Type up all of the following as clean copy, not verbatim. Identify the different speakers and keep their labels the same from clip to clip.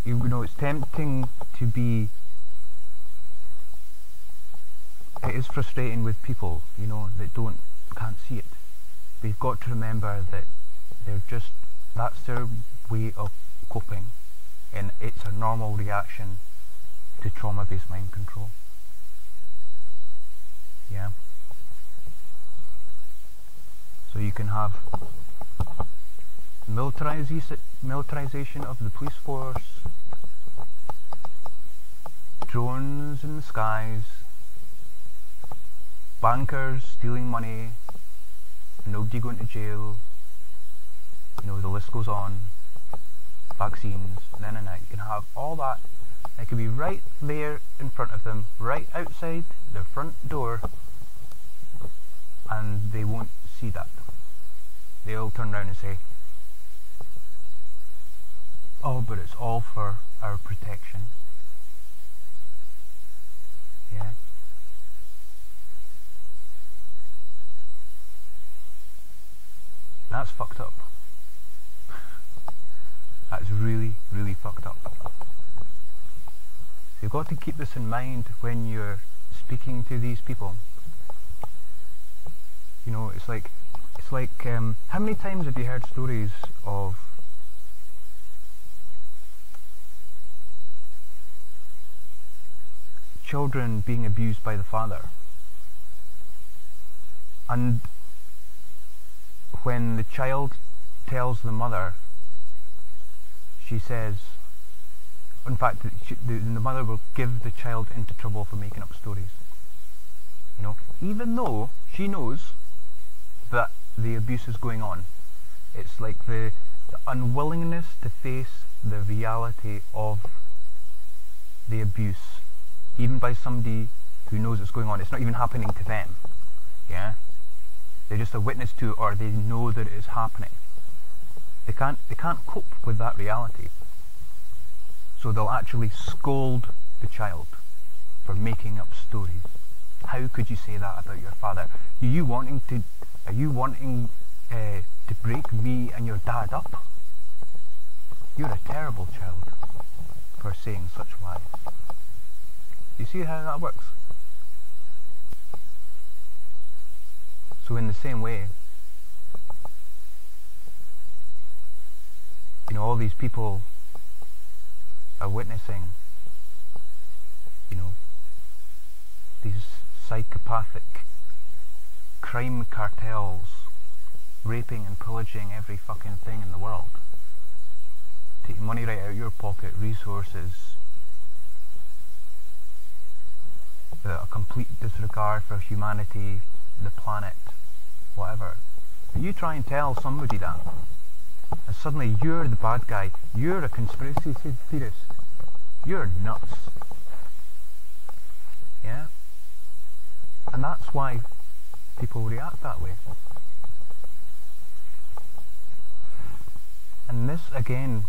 Speaker 1: you know, it's tempting to be. It is frustrating with people, you know, that can't see it. But you've got to remember that that's their way of coping, and it's a normal reaction to trauma-based mind control. Yeah. So you can have militarization of the police force, drones in the skies, bankers stealing money, nobody going to jail, you know, the list goes on, vaccines, you can have all that. It could be right there in front of them, right outside their front door, and they won't see that. They'll turn around and say, oh, but it's all for our protection. Yeah. That's fucked up. That's really, really fucked up. So you've got to keep this in mind when you're speaking to these people. You know, it's like, how many times have you heard stories of children being abused by the father? And when the child tells the mother, she says, in fact, the mother will give the child into trouble for making up stories. You know, even though she knows that the abuse is going on. It's like the unwillingness to face the reality of the abuse, even by somebody who knows it's going on. It's not even happening to them. Yeah, they're just a witness to it, or they know that it is happening. They can't cope with that reality. So they'll actually scold the child for making up stories. How could you say that about your father? Are you wanting to break me and your dad up? You're a terrible child for saying such lies. You see how that works? So in the same way, you know, all these people are witnessing, you know, these psychopathic crime cartels raping and pillaging every fucking thing in the world, taking money right out of your pocket, resources, a complete disregard for humanity, the planet, whatever. But you try and tell somebody that, and suddenly you're the bad guy, you're a conspiracy theorist, you're nuts. Yeah? And that's why people react that way. And this, again,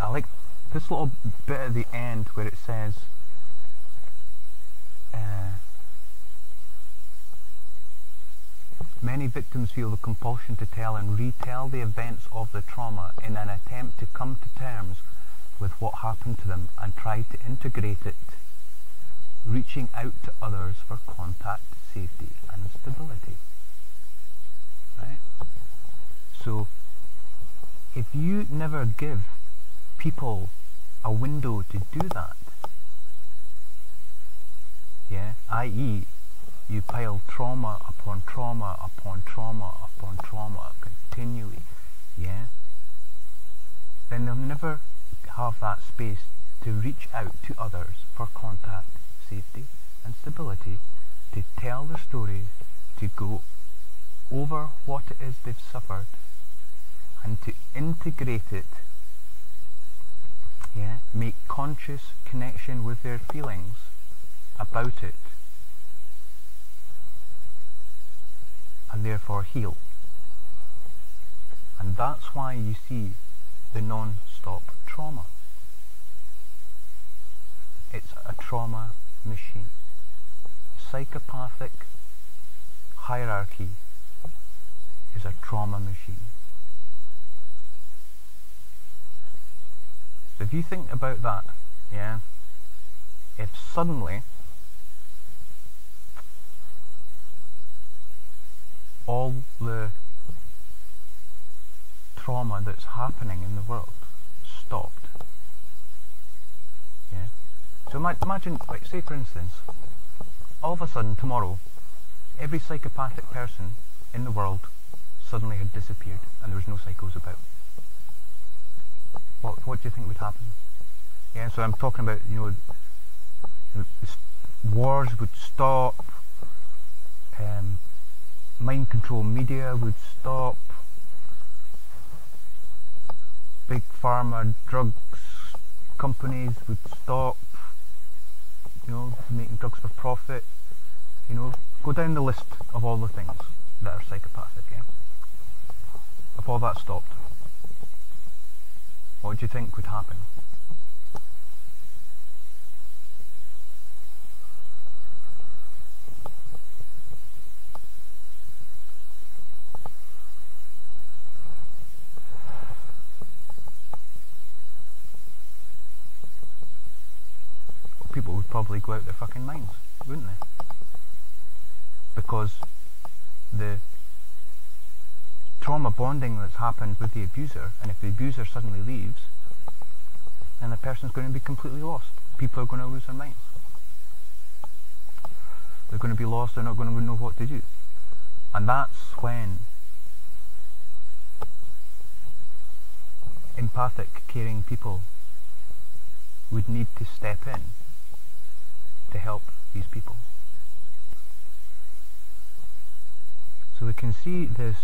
Speaker 1: I like this little bit at the end where it says, many victims feel the compulsion to tell and retell the events of the trauma in an attempt to come to terms with what happened to them and try to integrate it, reaching out to others for contact, safety and stability. Right? So if you never give people a window to do that, yeah, i.e. you pile trauma upon trauma upon trauma upon trauma continually, yeah, then they'll never have that space to reach out to others for contact, safety and stability, to tell their stories, to go over what it is they've suffered and to integrate it, yeah, make conscious connection with their feelings about it, and therefore heal. And that's why you see the non-stop trauma. It's a trauma machine. Psychopathic hierarchy is a trauma machine. So if you think about that, yeah, if suddenly all the trauma that's happening in the world stopped, yeah. So imagine, like, say for instance, all of a sudden tomorrow, every psychopathic person in the world suddenly had disappeared and there was no psychos about. What do you think would happen? Yeah, so I'm talking about, you know, wars would stop, mind control media would stop, big pharma drugs companies would stop, you know, making drugs for profit, you know, go down the list of all the things that are psychopathic, yeah? If all that stopped, what do you think would happen? People would probably go out their fucking minds, wouldn't they? Because the trauma bonding that's happened with the abuser, and if the abuser suddenly leaves, then the person's going to be completely lost. People are going to lose their minds. They're going to be lost, they're not going to know what to do. And that's when empathic, caring people would need to step in to help these people. So we can see this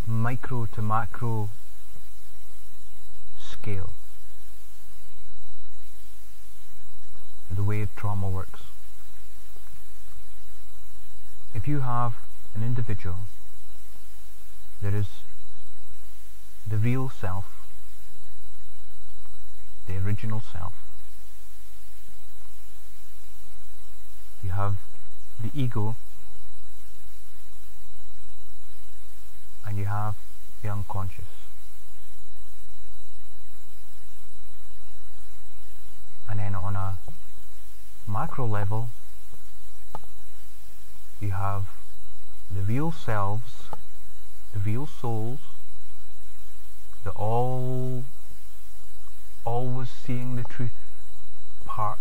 Speaker 1: micro to macro scale, the way trauma works. If you have an individual, there is the real self, the original self. You have the ego, and you have the unconscious. And then on a macro level, you have the real selves, the real souls, the always seeing the truth part.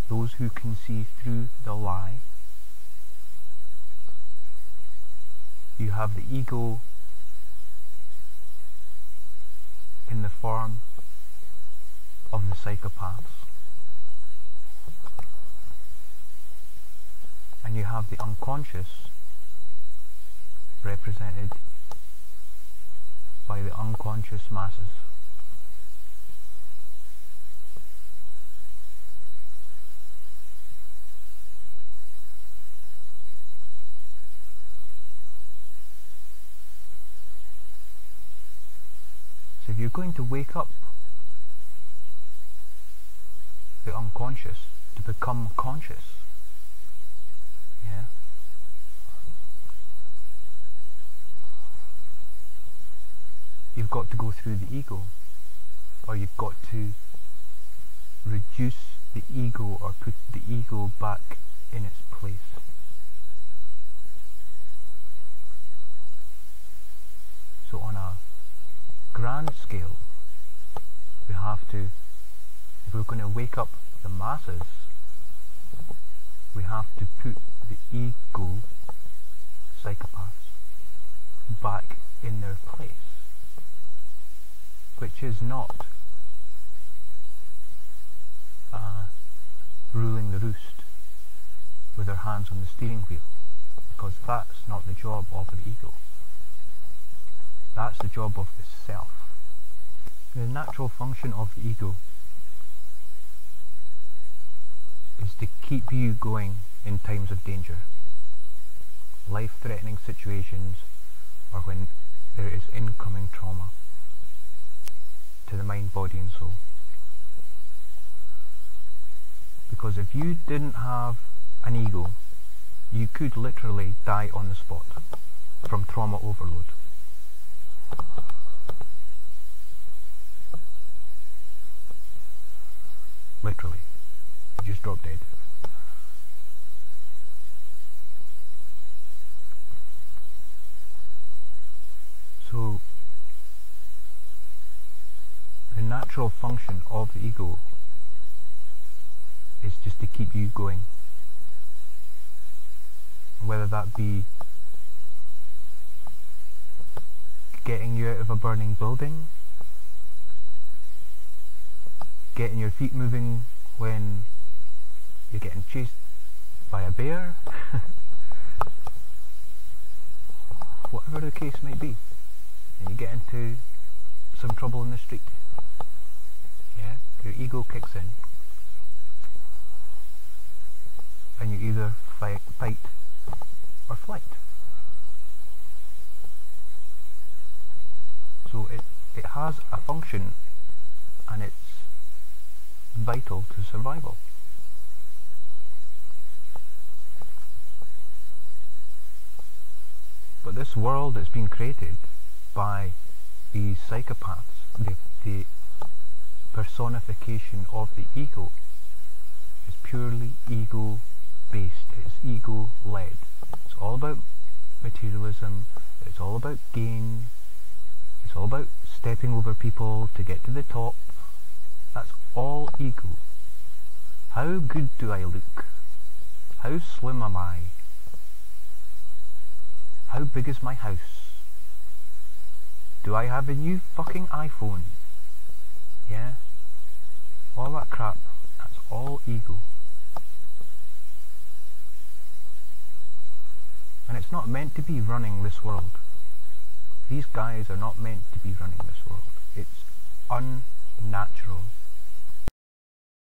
Speaker 1: Those who can see through the lie. You have the ego in the form of the psychopaths. And you have the unconscious represented by the unconscious masses. So if you're going to wake up the unconscious to become conscious, yeah, you've got to go through the ego, or you've got to reduce the ego or put the ego back in its place. So on a grand scale, we have to, if we're going to wake up the masses, we have to put the ego psychopaths back in their place, which is not ruling the roost with their hands on the steering wheel, because that's not the job of the ego. That's the job of the self. The natural function of the ego is to keep you going in times of danger, life-threatening situations, or when there is incoming trauma to the mind, body and soul. Because if you didn't have an ego, you could literally die on the spot from trauma overload. natural function of the ego is just to keep you going. Whether that be getting you out of a burning building, getting your feet moving when you're getting chased by a bear, whatever the case may be, and you get into some trouble in the street, yeah, your ego kicks in, and you either fight or flight. So it has a function, and it's vital to survival. But this world that's been created by these psychopaths, the personification of the ego, is purely ego based, it's ego led. It's all about materialism, it's all about gain, it's all about stepping over people to get to the top. That's all ego. How good do I look? How slim am I? How big is my house? Do I have a new fucking iPhone? Yeah? All that crap, that's all ego. And it's not meant to be running this world. These guys are not meant to be running this world. It's unnatural.